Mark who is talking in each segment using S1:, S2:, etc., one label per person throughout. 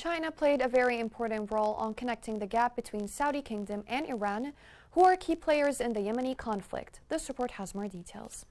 S1: China played a very important role on connecting the gap between Saudi Kingdom and Iran, who are key players in the Yemeni conflict. This report has more details.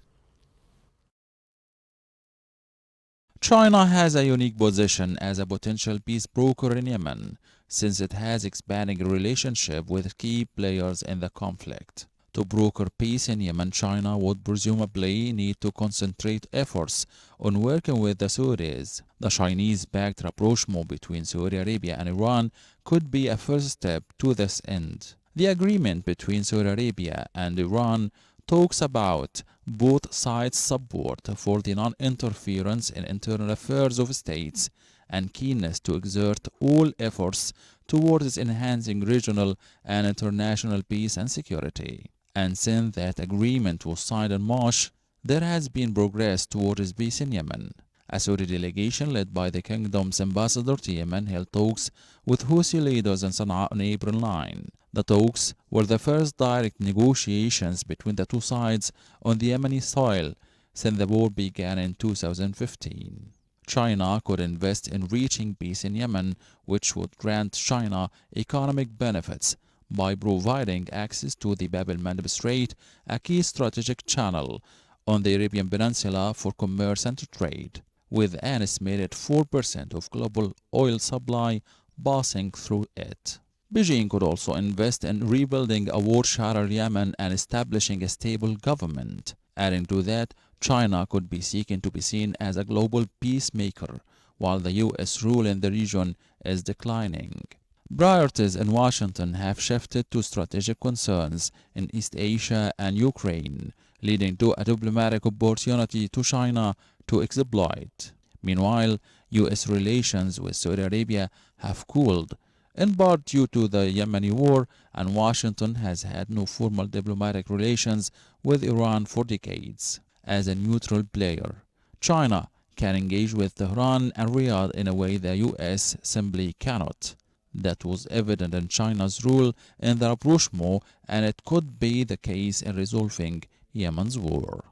S2: China has a unique position as a potential peace broker in Yemen, since it has expanding relationship with key players in the conflict. To broker peace in Yemen, China would presumably need to concentrate efforts on working with the Saudis. The Chinese-backed rapprochement between Saudi Arabia and Iran could be a first step to this end. The agreement between Saudi Arabia and Iran talks about both sides' support for the non-interference in internal affairs of states and keenness to exert all efforts towards enhancing regional and international peace and security. And since that agreement was signed in March, there has been progress towards peace in Yemen. A Saudi delegation led by the kingdom's ambassador to Yemen held talks with Houthi leaders in Sana'a on April 9. The talks were the first direct negotiations between the two sides on the Yemeni soil since the war began in 2015. China could invest in reaching peace in Yemen, which would grant China economic benefits by providing access to the Bab el-Mandeb Strait, a key strategic channel on the Arabian Peninsula for commerce and trade, with an estimated 4% of global oil supply passing through it. Beijing could also invest in rebuilding a war-shattered Yemen and establishing a stable government. Adding to that, China could be seeking to be seen as a global peacemaker, while the U.S. rule in the region is declining. Priorities in Washington have shifted to strategic concerns in East Asia and Ukraine, leading to a diplomatic opportunity to China to exploit. Meanwhile, U.S. relations with Saudi Arabia have cooled, in part due to the Yemeni war, and Washington has had no formal diplomatic relations with Iran for decades. As a neutral player, China can engage with Tehran and Riyadh in a way the U.S. simply cannot. That was evident in China's role in the rapprochement, and it could be the case in resolving Yemen's war.